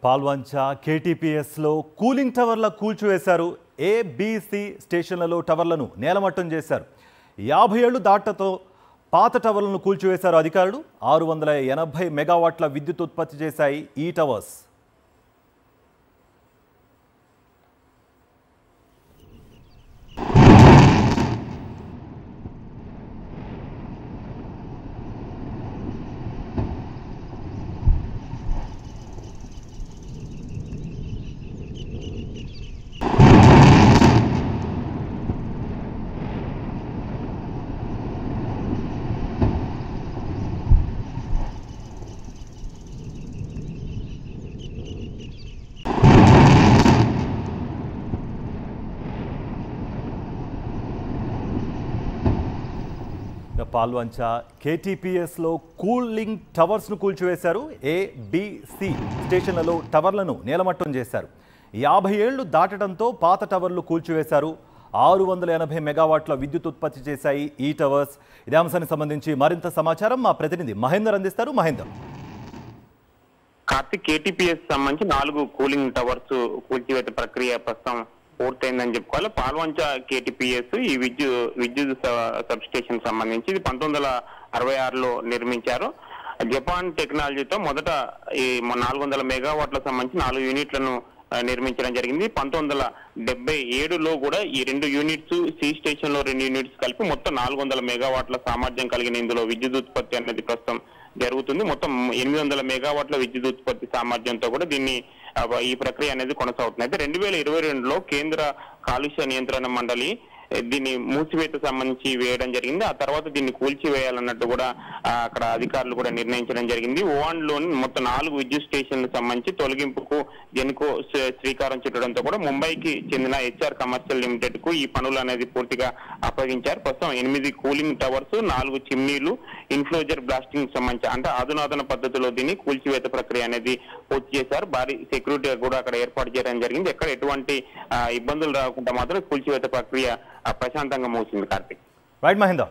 Palvancha కేటీపీఎస్లో cooling టవర్ల కూల్చివేశారు. ABC స్టేషన్లలో టవర్లను నేలమట్టం చేశారు. 50 ఏళ్లు దాటతో పాత టవర్లను కూల్చివేశారు అధికారులు. 680 మెగావాట్ల విద్యుత్ ఉత్పత్తి చేశాయి ఈ టవర్స్. పాల్వంచ కేటీపీఎస్లో కూలింగ్ టవర్స్ను కూల్చివేశారు. ఏబీసీ స్టేషన్లలో టవర్లను నేలమట్టం చేశారు. 50 ఏళ్లు దాటడంతో పాత టవర్లు కూల్చివేశారు. 680 మెగావాట్ల విద్యుత్ ఉత్పత్తి చేశాయి ఈ టవర్స్. ఇదే అంశానికి సంబంధించి మరింత సమాచారం మా ప్రతినిధి మహేందర్ అందిస్తారు. మహేందర్, కార్తిక్, కేటీపీఎస్ సంబంధించి 4 కూలింగ్ టవర్స్ కూల్చివేత ప్రక్రియ ప్రస్తుతం పూర్తయిందని చెప్పుకోవాలి. పాల్వంచ కేటీపీఎస్ ఈ విద్యుత్ సబ్ స్టేషన్ సంబంధించి ఇది 1966లో నిర్మించారు. జపాన్ టెక్నాలజీతో మొదట ఈ 400 మెగావాట్ల సంబంధించి 4 యూనిట్లను నిర్మించడం జరిగింది. 1977లో కూడా ఈ 2 యూనిట్స్, సి స్టేషన్ లో 2 యూనిట్స్ కలిపి మొత్తం 400 మెగావాట్ల సామర్థ్యం కలిగిన ఇందులో విద్యుత్ ఉత్పత్తి అనేది ప్రస్తుతం జరుగుతుంది. మొత్తం 800 మెగావాట్ల విద్యుత్ ఉత్పత్తి సామర్థ్యంతో కూడా ఈ ప్రక్రియ అనేది కొనసాగుతుంది. అయితే 2022లో కేంద్ర కాలుష్య నియంత్రణ మండలి దీన్ని మూసివేత సంబంధించి వేయడం జరిగింది. ఆ తర్వాత దీన్ని కూల్చివేయాలన్నట్టు కూడా అక్కడ అధికారులు కూడా నిర్ణయించడం జరిగింది. ఓవాన్లోని మొత్తం 4 విద్యుత్ స్టేషన్లకు సంబంధించి తొలగింపుకు జెన్కో శ్రీకారం చుట్టడంతో కూడా ముంబైకి చెందిన హెచ్ఆర్ కమర్షియల్ లిమిటెడ్ కు ఈ పనులు అనేది పూర్తిగా అప్పగించారు. ప్రస్తుతం 8 కూలింగ్ టవర్స్, 4 చిమ్నీలు, ఇన్ఫ్లోజర్ బ్లాస్టింగ్ సంబంధించి అంటే అధునాతన పద్ధతిలో దీన్ని కూల్చివేత ప్రక్రియ అనేది పూర్తి చేశారు. భారీ సెక్యూరిటీ కూడా అక్కడ ఏర్పాటు చేయడం జరిగింది. ఎక్కడ ఎటువంటి ఇబ్బందులు రాకుండా మాత్రం కూల్చివేత ప్రక్రియ ప్రశాంతంగా మూసింది. కార్తిక్, రైట్ మహేందర్.